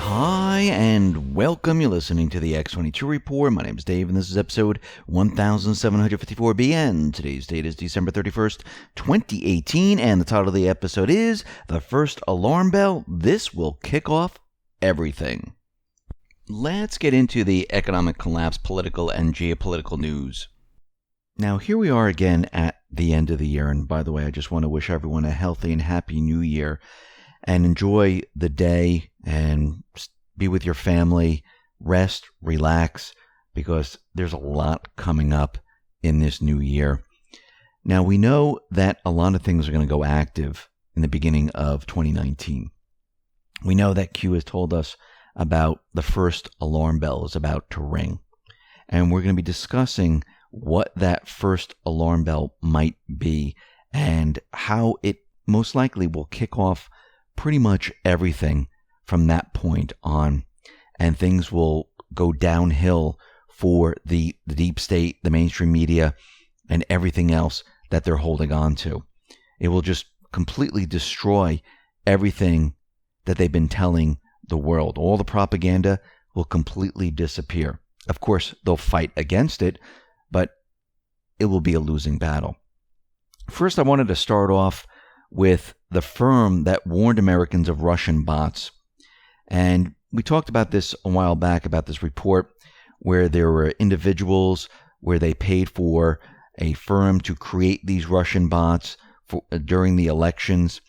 Hi, and welcome. You're listening to the X22 Report. My name is Dave, and this is episode 1754B, and today's date is December 31st, 2018, and the title of the episode is The First Alarm Bell. This will kick off everything. Let's get into the economic collapse, political, and geopolitical news. Now, here we are again at the end of the year, and by the way, I just want to wish everyone a healthy and happy new year, and enjoy the day and be with your family, rest, relax, because there's a lot coming up in this new year. Now, we know that a lot of things are going to go active in the beginning of 2019. We know that Q has told us about the first alarm bell is about to ring, and we're going to be discussing what that first alarm bell might be and how it most likely will kick off pretty much everything from that point on, and things will go downhill for the deep state, the mainstream media, and everything else that they're holding on to. It will just completely destroy everything that they've been telling the world. All the propaganda will completely disappear. Of course, they'll fight against it, but it will be a losing battle. First, I wanted to start off with the firm that warned Americans of Russian bots. And we talked about this a while back, about this report where there were individuals where they paid for a firm to create these Russian bots during the elections.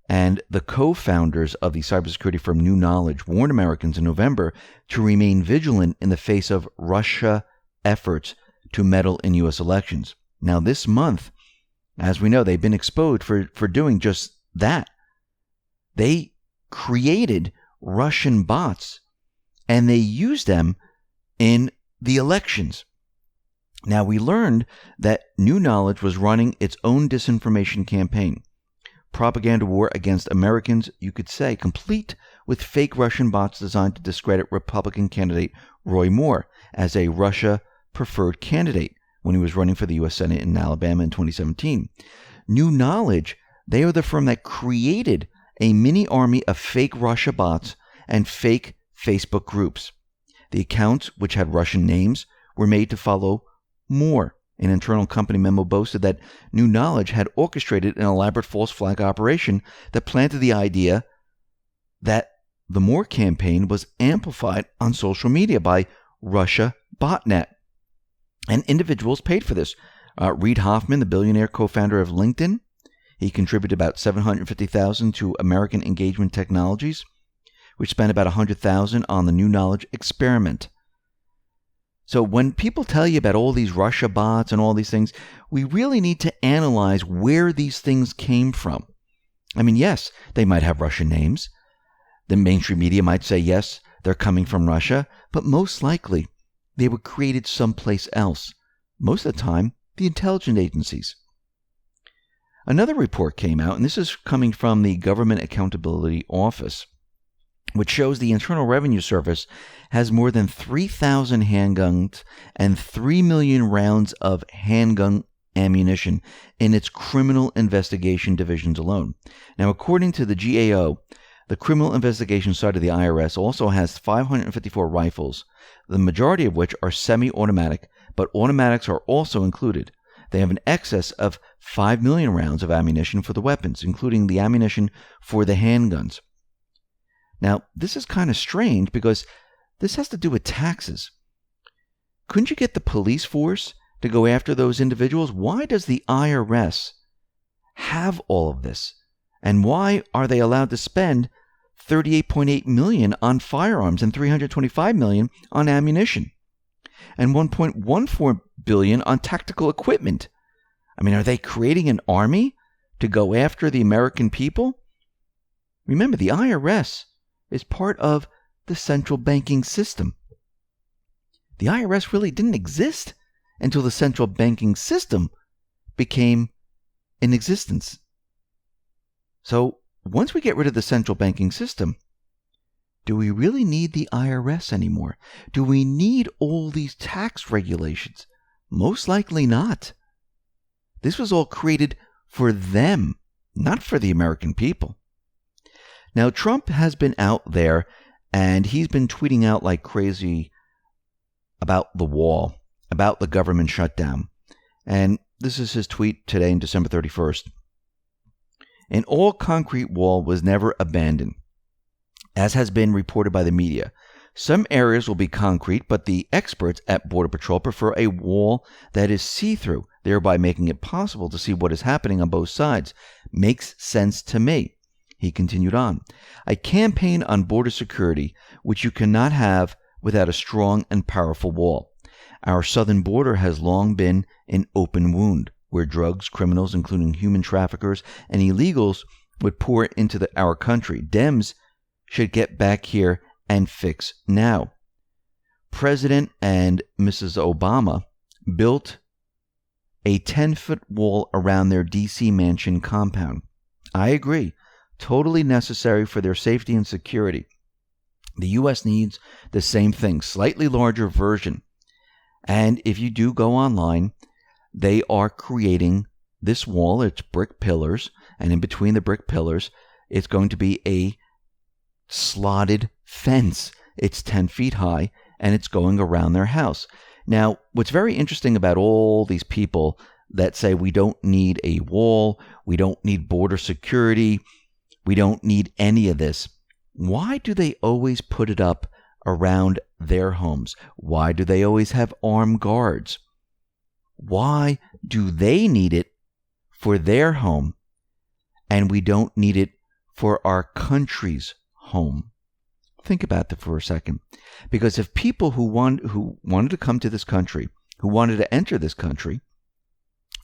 And the co-founders of the cybersecurity firm New Knowledge warned Americans in November to remain vigilant in the face of Russia efforts to meddle in U.S. elections. Now, this month, as we know, they've been exposed for doing just that. They created Russian bots, and they used them in the elections. Now, we learned that New Knowledge was running its own disinformation campaign, propaganda war against Americans, you could say, complete with fake Russian bots designed to discredit Republican candidate Roy Moore as a Russia-preferred candidate when he was running for the U.S. Senate in Alabama in 2017. New Knowledge, they are the firm that created a mini army of fake Russia bots and fake Facebook groups. The accounts, which had Russian names, were made to follow Moore. An internal company memo boasted that New Knowledge had orchestrated an elaborate false flag operation that planted the idea that the Moore campaign was amplified on social media by Russia botnet. And individuals paid for this. Reid Hoffman, the billionaire co-founder of LinkedIn, he contributed about $750,000 to American Engagement Technologies, which spent about $100,000 on the New Knowledge experiment. So when people tell you about all these Russia bots and all these things, we really need to analyze where these things came from. I mean, yes, they might have Russian names. The mainstream media might say, yes, they're coming from Russia, but most likely they were created someplace else. Most of the time, the intelligence agencies. Another report came out, and this is coming from the Government Accountability Office, which shows the Internal Revenue Service has more than 3,000 handguns and 3 million rounds of handgun ammunition in its criminal investigation divisions alone. Now, according to the GAO, the criminal investigation side of the IRS also has 554 rifles, the majority of which are semi-automatic, but automatics are also included. They have an excess of 5 million rounds of ammunition for the weapons, including the ammunition for the handguns. Now, this is kind of strange because this has to do with taxes. Couldn't you get the police force to go after those individuals? Why does the IRS have all of this? And why are they allowed to spend $38.8 million on firearms and $325 million on ammunition and $1.14 billion on tactical equipment? I mean, are they creating an army to go after the American people? Remember, the IRS is part of the central banking system. The IRS really didn't exist until the central banking system became in existence. So once we get rid of the central banking system, do we really need the IRS anymore? Do we need all these tax regulations? Most likely not. This was all created for them, not for the American people. Now, Trump has been out there And he's been tweeting out like crazy about the wall, about the government shutdown. And this is his tweet today on December 31st. An all-concrete wall was never abandoned, as has been reported by the media. Some areas will be concrete, but the experts at Border Patrol prefer a wall that is see-through, thereby making it possible to see what is happening on both sides. Makes sense to me. He continued on. I campaign on border security, which you cannot have without a strong and powerful wall. Our southern border has long been an open wound, where drugs, criminals, including human traffickers, and illegals would pour into our country. Dems should get back here and fix now. President and Mrs. Obama built a 10-foot wall around their D.C. mansion compound. I agree. Totally necessary for their safety and security. The U.S. needs the same thing, slightly larger version. And if you do go online, they are creating this wall. It's brick pillars, and in between the brick pillars, it's going to be a slotted fence. It's 10 feet high, and it's going around their house. Now, what's very interesting about all these people that say we don't need a wall, we don't need border security, we don't need any of this, why do they always put it up around their homes? Why do they always have armed guards? Why do they need it for their home, and we don't need it for our country's home? Think about that for a second. Because if people who wanted to come to this country, who wanted to enter this country,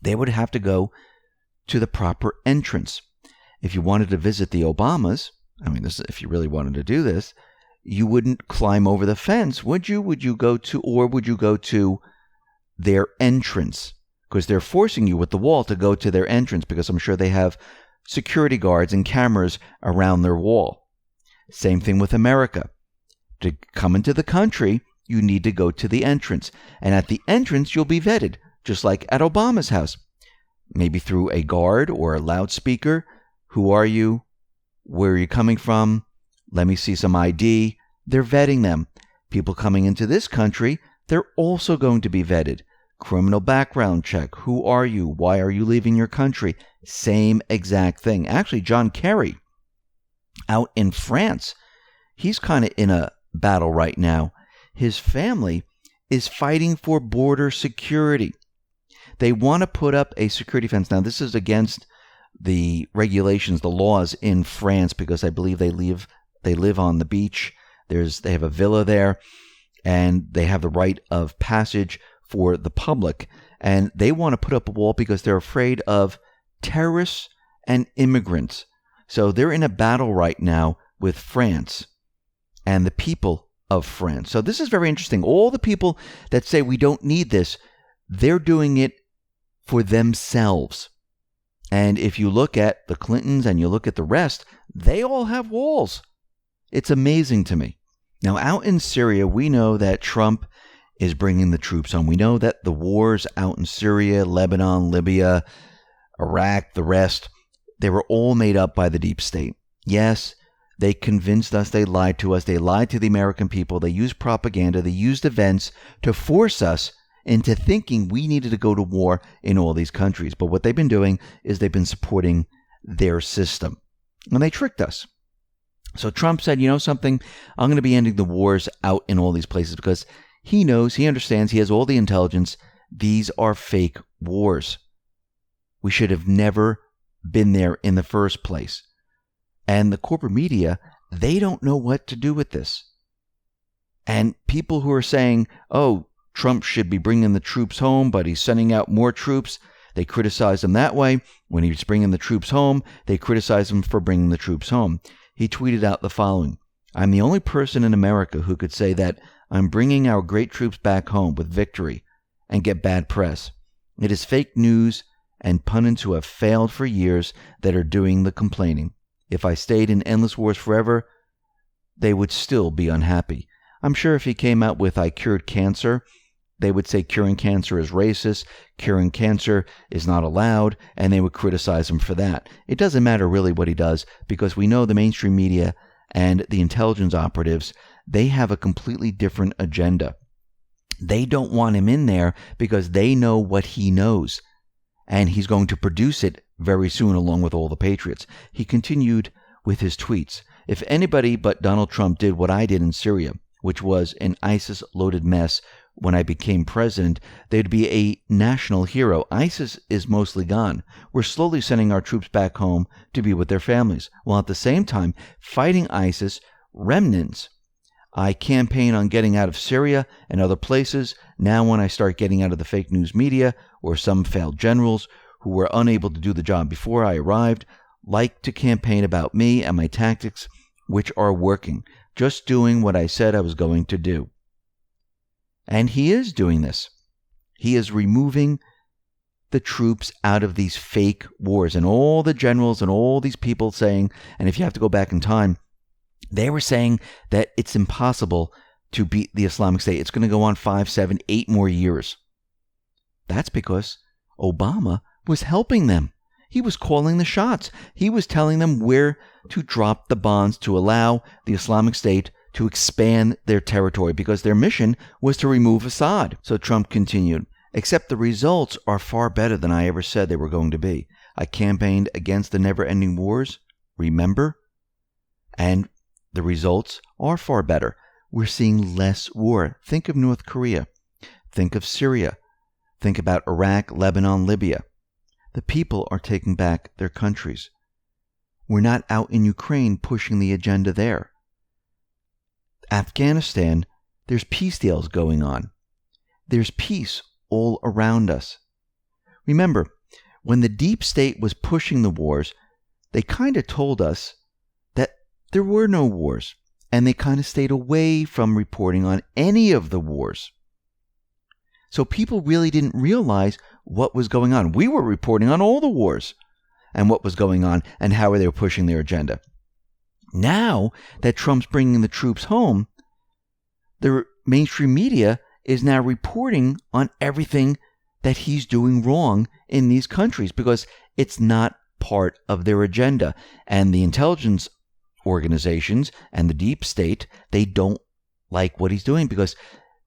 they would have to go to the proper entrance. If you wanted to visit the Obamas, if you really wanted to do this, you wouldn't climb over the fence, would you? Would you go to their entrance? Because they're forcing you with the wall to go to their entrance, because I'm sure they have security guards and cameras around their wall. Same thing with America. To come into the country, you need to go to the entrance. And at the entrance, you'll be vetted, just like at Obama's house. Maybe through a guard or a loudspeaker. Who are you? Where are you coming from? Let me see some ID. They're vetting them. People coming into this country, they're also going to be vetted. Criminal background check. Who are you? Why are you leaving your country? Same exact thing. Actually, John Kerry, out in France, he's kind of in a battle right now. His family is fighting for border security. They want to put up a security fence. Now, this is against the regulations, the laws in France, because I believe they live on the beach. They have a villa there, and they have the right of passage for the public. And they want to put up a wall because they're afraid of terrorists and immigrants. So they're in a battle right now with France and the people of France. So this is very interesting. All the people that say we don't need this, they're doing it for themselves. And if you look at the Clintons and you look at the rest, they all have walls. It's amazing to me. Now, out in Syria, we know that Trump is bringing the troops home. We know that the wars out in Syria, Lebanon, Libya, Iraq, the rest, they were all made up by the deep state. Yes, they convinced us, they lied to us, they lied to the American people, they used propaganda, they used events to force us into thinking we needed to go to war in all these countries. But what they've been doing is they've been supporting their system. And they tricked us. So Trump said, you know something, I'm going to be ending the wars out in all these places because he knows, he understands, he has all the intelligence. These are fake wars. We should have never been there in the first place. And the corporate media, they don't know what to do with this. And people who are saying, oh, Trump should be bringing the troops home, but he's sending out more troops, they criticize him that way. When he's bringing the troops home, they criticize him for bringing the troops home. He tweeted out the following: I'm the only person in America who could say that I'm bringing our great troops back home with victory and get bad press. It is fake news and pundits who have failed for years that are doing the complaining. If I stayed in endless wars forever, they would still be unhappy. I'm sure if he came out with I cured cancer, they would say curing cancer is racist, curing cancer is not allowed, and they would criticize him for that. It doesn't matter really what he does, because we know the mainstream media and the intelligence operatives, they have a completely different agenda. They don't want him in there because they know what he knows, and he's going to produce it very soon along with all the patriots. He continued with his tweets. If anybody but Donald Trump did what I did in Syria, which was an ISIS-loaded mess when I became president, they'd be a national hero. ISIS is mostly gone. We're slowly sending our troops back home to be with their families, while at the same time fighting ISIS remnants. I campaign on getting out of Syria and other places. Now when I start getting out of the fake news media or some failed generals who were unable to do the job before I arrived, like to campaign about me and my tactics, which are working. Just doing what I said I was going to do. And he is doing this. He is removing the troops out of these fake wars. And all the generals and all these people saying, and if you have to go back in time, they were saying that it's impossible to beat the Islamic State. It's going to go on 5, 7, 8 more years. That's because Obama was helping them. He was calling the shots. He was telling them where to drop the bombs to allow the Islamic State to expand their territory, because their mission was to remove Assad. So Trump continued, except the results are far better than I ever said they were going to be. I campaigned against the never-ending wars, remember? And the results are far better. We're seeing less war. Think of North Korea. Think of Syria. Think about Iraq, Lebanon, Libya. The people are taking back their countries. We're not out in Ukraine pushing the agenda there. Afghanistan, there's peace deals going on. There's peace all around us. Remember, when the deep state was pushing the wars, they kind of told us that there were no wars, and they kind of stayed away from reporting on any of the wars. So people really didn't realize what was going on. We were reporting on all the wars and what was going on and how they were pushing their agenda. Now that Trump's bringing the troops home, the mainstream media is now reporting on everything that he's doing wrong in these countries because it's not part of their agenda. And the intelligence organizations and the deep state, they don't like what he's doing because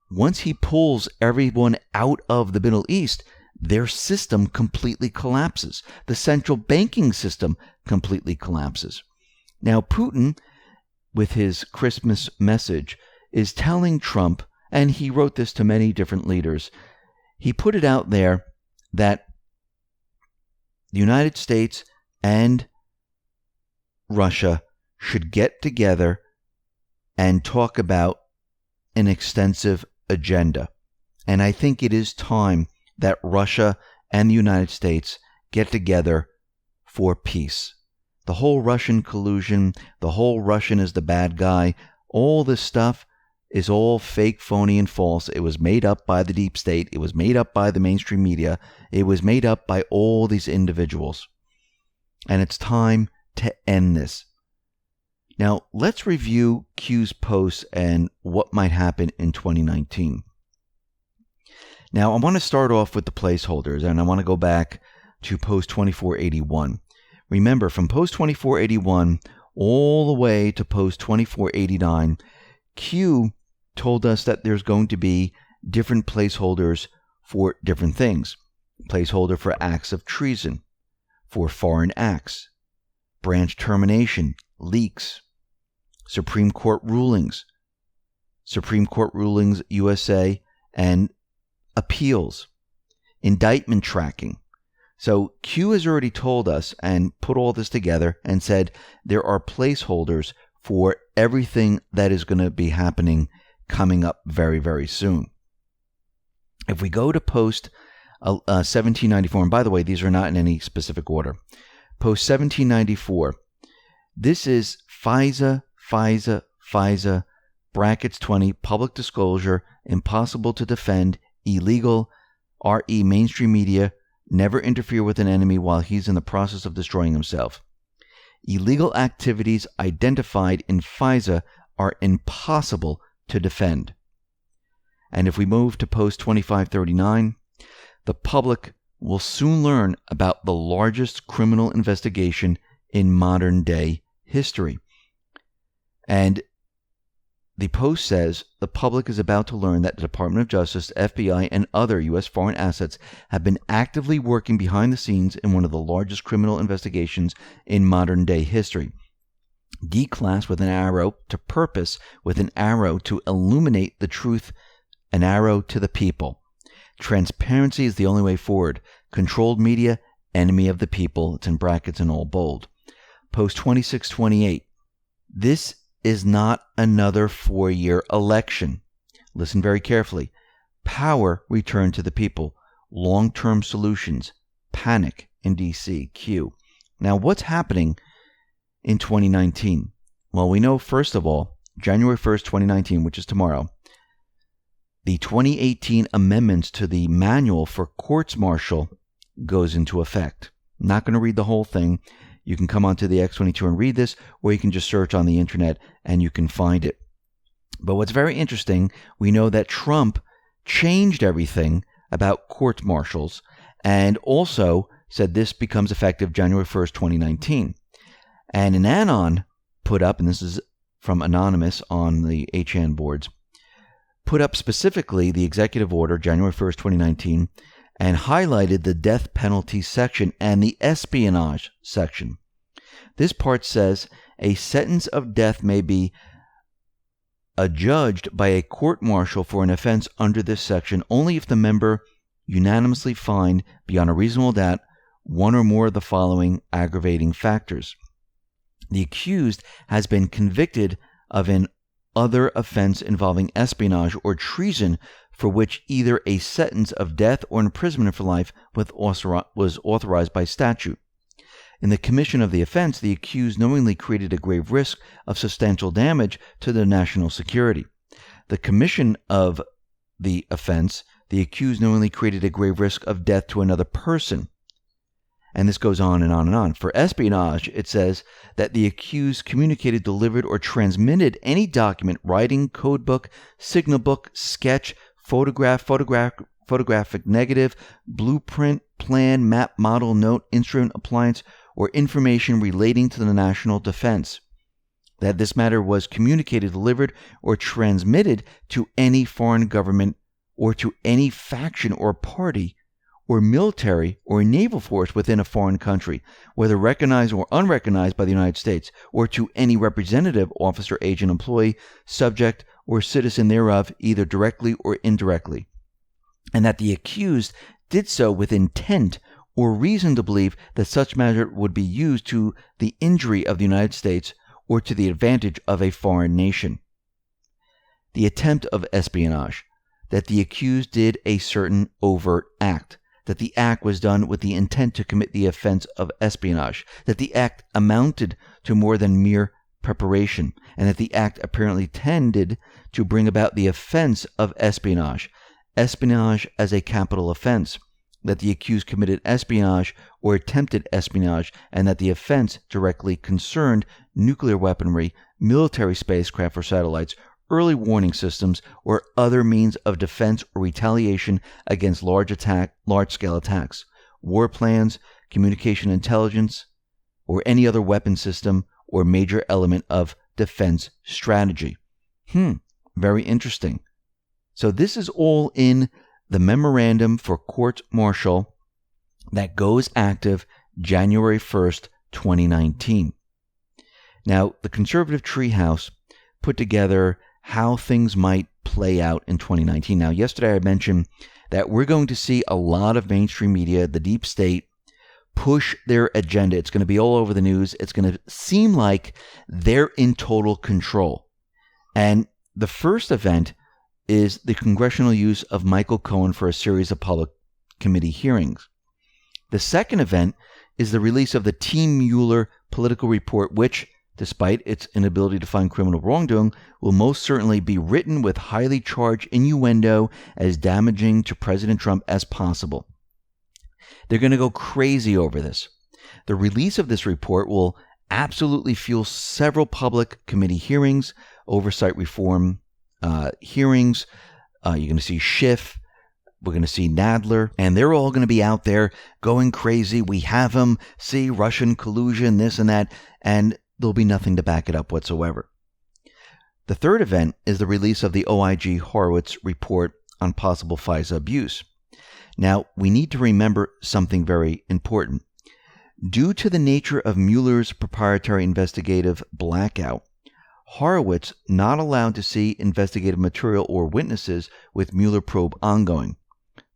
once he pulls everyone out of the Middle East, their system completely collapses. The central banking system completely collapses. Now, Putin, with his Christmas message, is telling Trump, and he wrote this to many different leaders, he put it out there that the United States and Russia should get together and talk about an extensive agenda. And I think it is time that Russia and the United States get together for peace. The whole Russian collusion, the whole Russian is the bad guy, all this stuff is all fake, phony, and false. It was made up by the deep state. It was made up by the mainstream media. It was made up by all these individuals. And it's time to end this. Now, let's review Q's posts and what might happen in 2019. Now, I want to start off with the placeholders, and I want to go back to post 2481. Remember, from post 2481 all the way to post 2489, Q told us that there's going to be different placeholders for different things. Placeholder for acts of treason, for foreign acts, branch termination, leaks, Supreme Court rulings USA, and appeals, indictment tracking. So Q has already told us and put all this together and said there are placeholders for everything that is going to be happening coming up very, very soon. If we go to post 1794, and by the way, these are not in any specific order. Post 1794, this is FISA, brackets 20, public disclosure, impossible to defend, illegal, RE, mainstream media, never interfere with an enemy while he's in the process of destroying himself. Illegal activities identified in FISA are impossible to defend. And if we move to post 2539, the public will soon learn about the largest criminal investigation in modern day history. And the Post says the public is about to learn that the Department of Justice, FBI, and other U.S. foreign assets have been actively working behind the scenes in one of the largest criminal investigations in modern-day history. Declass with an arrow to purpose, with an arrow to illuminate the truth, an arrow to the people. Transparency is the only way forward. Controlled media, enemy of the people. It's in brackets and all bold. Post 2628. This is not another 4-year election. Listen very carefully. Power returned to the people. Long-term solutions. Panic in D.C. Q. Now, what's happening in 2019? Well, we know, first of all, January 1st, 2019, which is tomorrow, the 2018 amendments to the manual for courts-martial goes into effect. I'm not going to read the whole thing. You can come onto the X22 and read this, or you can just search on the internet and you can find it. But what's very interesting, we know that Trump changed everything about court-martials and also said this becomes effective January 1st, 2019. And an anon put up, and this is from Anonymous on the HN boards, put up specifically the executive order, January 1st, 2019, and highlighted the death penalty section and the espionage section. This part says a sentence of death may be adjudged by a court-martial for an offense under this section only if the member unanimously find beyond a reasonable doubt one or more of the following aggravating factors. The accused has been convicted of an other offense involving espionage or treason for which either a sentence of death or imprisonment for life was authorized by statute. In the commission of the offense, the accused knowingly created a grave risk of substantial damage to the national security. The commission of the offense, the accused knowingly created a grave risk of death to another person. And this goes on and on and on. For espionage, it says that the accused communicated, delivered, or transmitted any document, writing, codebook, signal book, sketch, photographic negative, blueprint, plan, map, model, note, instrument, appliance, or information relating to the national defense. That this matter was communicated, delivered, or transmitted to any foreign government or to any faction or party or military or naval force within a foreign country, whether recognized or unrecognized by the United States, or to any representative, officer, agent, employee, subject, or citizen thereof, either directly or indirectly, and that the accused did so with intent or reason to believe that such matter would be used to the injury of the United States or to the advantage of a foreign nation. The attempt of espionage, that the accused did a certain overt act, that the act was done with the intent to commit the offense of espionage, that the act amounted to more than mere preparation, and that the act apparently tended to bring about the offense of espionage, espionage as a capital offense, that the accused committed espionage or attempted espionage, and that the offense directly concerned nuclear weaponry, military spacecraft or satellites, early warning systems, or other means of defense or retaliation against large-scale attacks, war plans, communication intelligence, or any other weapon system or major element of defense strategy. Very interesting. So this is all in the memorandum for court-martial that goes active January 1st, 2019. Now, the conservative treehouse put together how things might play out in 2019. Now, yesterday I mentioned that we're going to see a lot of mainstream media, the deep state, push their agenda. It's going to be all over the news. It's going to seem like they're in total control. And the first event is the congressional use of Michael Cohen for a series of public committee hearings. The second event is the release of the Team Mueller political report, which, despite its inability to find criminal wrongdoing, will most certainly be written with highly charged innuendo as damaging to President Trump as possible. They're going to go crazy over this. The release of this report will absolutely fuel several public committee hearings, oversight reform hearings. You're going to see Schiff. We're going to see Nadler, and they're all going to be out there going crazy. We have them. See, Russian collusion, this and that, and there'll be nothing to back it up whatsoever. The third event is the release of the OIG Horowitz report on possible FISA abuse. Now, we need to remember something very important. Due to the nature of Mueller's proprietary investigative blackout, Horowitz not allowed to see investigative material or witnesses with Mueller probe ongoing.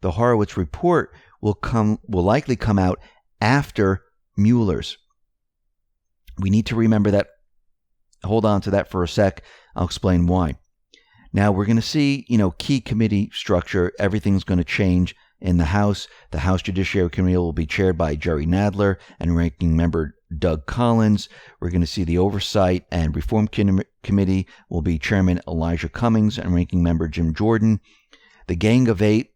The Horowitz report will likely come out after Mueller's. We need to remember that. Hold on to that for a sec. I'll explain why. Now we're going to see, key committee structure. Everything's going to change in the House. The House Judiciary Committee will be chaired by Jerry Nadler and Ranking Member Doug Collins. We're going to see the Oversight and Reform Committee will be Chairman Elijah Cummings and Ranking Member Jim Jordan. The Gang of Eight,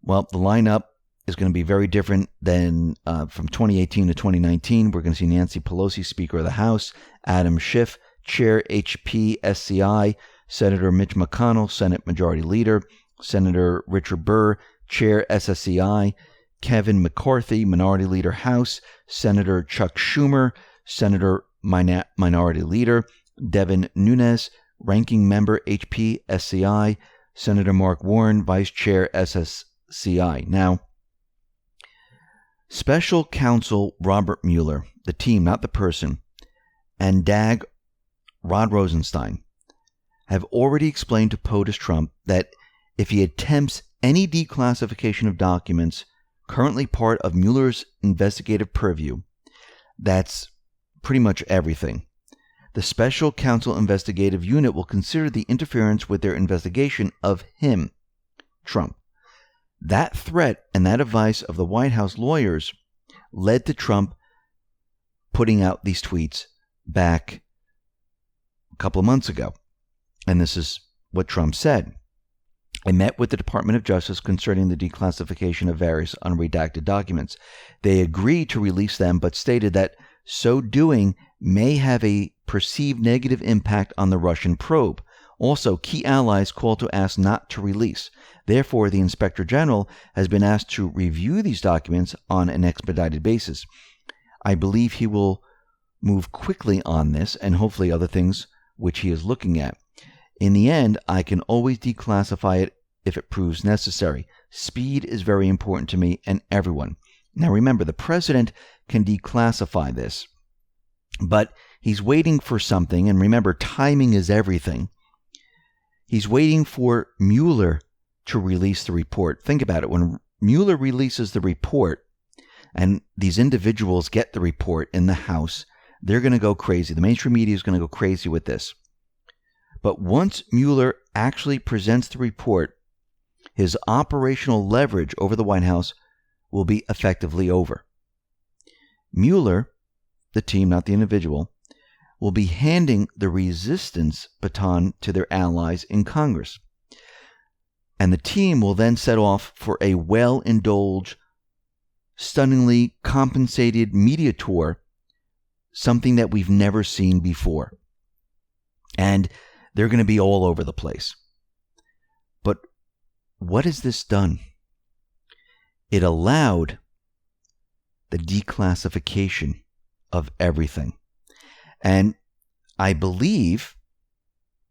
well, the lineup is going to be very different than from 2018 to 2019. We're going to see Nancy Pelosi, Speaker of the House, Adam Schiff, Chair HPSCI, Senator Mitch McConnell, Senate Majority Leader, Senator Richard Burr, Chair SSCI, Kevin McCarthy, Minority Leader House, Senator Chuck Schumer, Senator Minority Leader, Devin Nunes, Ranking Member HPSCI, Senator Mark Warren, Vice Chair SSCI. Now, Special Counsel Robert Mueller, the team, not the person, and DAG Rod Rosenstein have already explained to POTUS Trump that if he attempts any declassification of documents currently part of Mueller's investigative purview, that's pretty much everything. The Special Counsel Investigative Unit will consider the interference with their investigation of him, Trump. That threat and that advice of the White House lawyers led to Trump putting out these tweets back a couple of months ago. And this is what Trump said. I met with the Department of Justice concerning the declassification of various unredacted documents. They agreed to release them, but stated that so doing may have a perceived negative impact on the Russian probe. Also, key allies called to ask not to release. Therefore, the Inspector General has been asked to review these documents on an expedited basis. I believe he will move quickly on this and hopefully other things which he is looking at. In the end, I can always declassify it if it proves necessary. Speed is very important to me and everyone. Now remember, the president can declassify this, but he's waiting for something, and remember, timing is everything. He's waiting for Mueller to release the report. Think about it. When Mueller releases the report and these individuals get the report in the House, they're going to go crazy. The mainstream media is going to go crazy with this. But once Mueller actually presents the report, his operational leverage over the White House will be effectively over. Mueller, the team, not the individual, will be handing the resistance baton to their allies in Congress. And the team will then set off for a well-indulged, stunningly compensated media tour, something that we've never seen before. And they're going to be all over the place. But what has this done? It allowed the declassification of everything. And I believe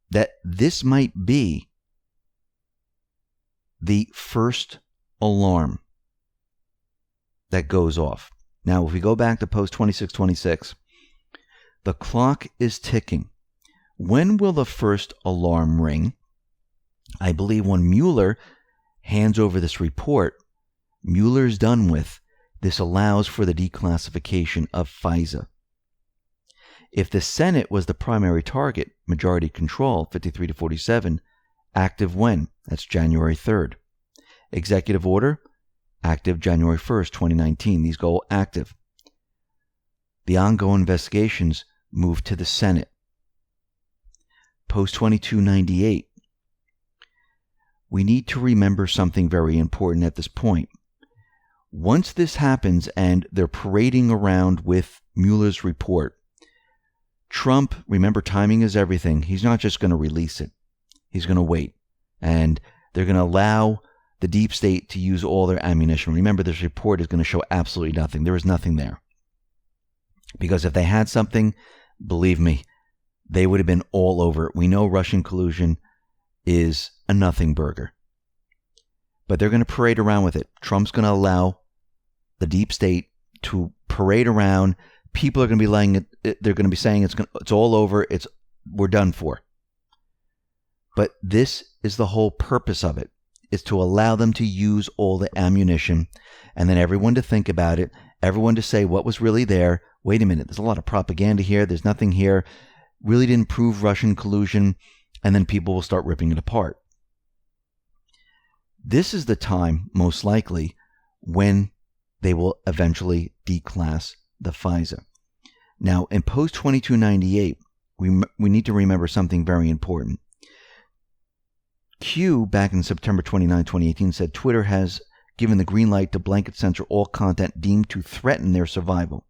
that this might be the first alarm that goes off. Now, if we go back to post 2626, the clock is ticking. When will the first alarm ring? I believe when Mueller hands over this report, Mueller's done with. This allows for the declassification of FISA. If the Senate was the primary target, majority control, 53 to 47, active when? That's January 3rd. Executive order, active January 1st, 2019. These go active. The ongoing investigations move to the Senate. Post 2298. We need to remember something very important at this point. Once this happens and they're parading around with Mueller's report, Trump, remember, timing is everything. He's not just going to release it. He's going to wait. And they're going to allow the deep state to use all their ammunition. Remember, this report is going to show absolutely nothing. There is nothing there. Because if they had something, believe me, they would have been all over it. We know Russian collusion is a nothing burger. But they're going to parade around with it. Trump's going to allow the deep state to parade around. People are going to be laying it. They're going to be saying it's all over. We're done for. But this is the whole purpose of it, is to allow them to use all the ammunition, and then everyone to think about it, everyone to say what was really there. Wait a minute, there's a lot of propaganda here. There's nothing here. Really didn't prove Russian collusion, and then people will start ripping it apart. This is the time, most likely, when they will eventually declass the FISA. Now, in post 2298, we need to remember something very important. Q, back in September 29, 2018, said Twitter has given the green light to blanket censor all content deemed to threaten their survival.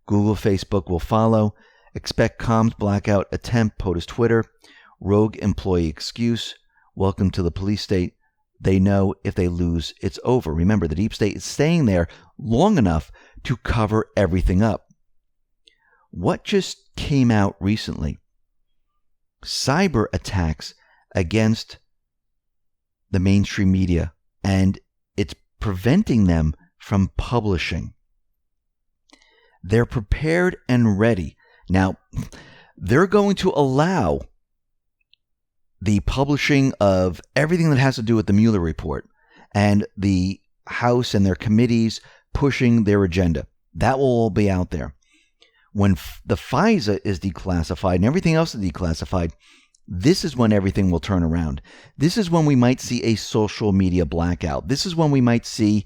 Google, Facebook will follow. Expect comms blackout attempt, POTUS Twitter. Rogue employee excuse. Welcome to the police state. They know if they lose, it's over. Remember, the deep state is staying there long enough to cover everything up. What just came out recently? Cyber attacks against the mainstream media, and it's preventing them from publishing. They're prepared and ready. Now, they're going to allow the publishing of everything that has to do with the Mueller report and the House and their committees pushing their agenda. That will all be out there. When the FISA is declassified and everything else is declassified, this is when everything will turn around. This is when we might see a social media blackout. This is when we might see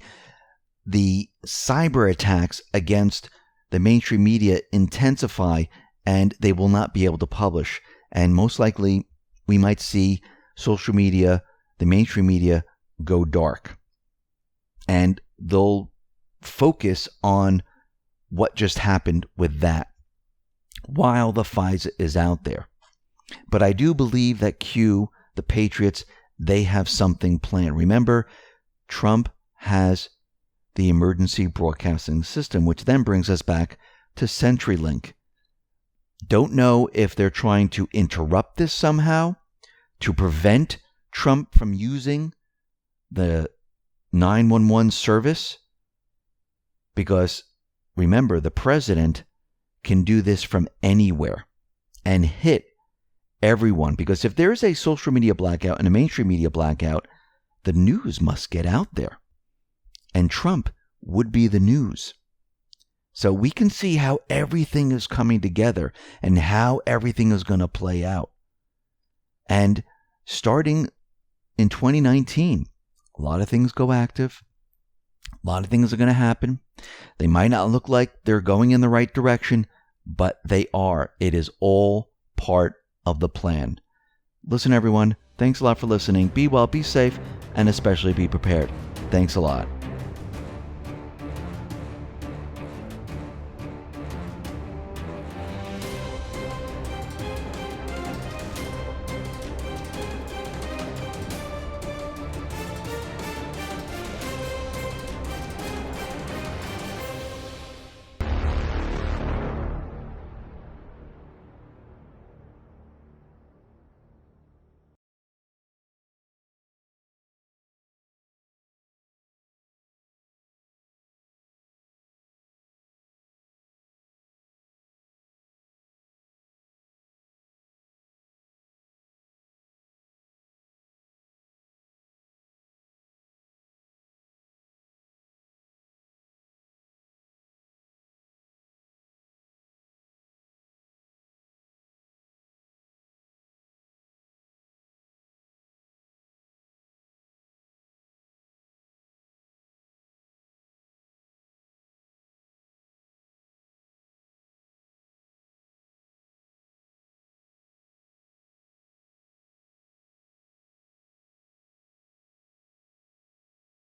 the cyber attacks against the mainstream media intensify, and they will not be able to publish. And most likely, we might see social media, the mainstream media, go dark. And they'll focus on what just happened with that while the FISA is out there. But I do believe that Q, the Patriots, they have something planned. Remember, Trump has the emergency broadcasting system, which then brings us back to CenturyLink. Don't know if they're trying to interrupt this somehow to prevent Trump from using the 911 service. Because remember, the president can do this from anywhere and hit everyone. Because if there's a social media blackout and a mainstream media blackout, the news must get out there. And Trump would be the news. So we can see how everything is coming together and how everything is going to play out. And starting in 2019, a lot of things go active. A lot of things are going to happen. They might not look like they're going in the right direction, but they are. It is all part of the plan. Listen, everyone, thanks a lot for listening. Be well, be safe, and especially be prepared. Thanks a lot.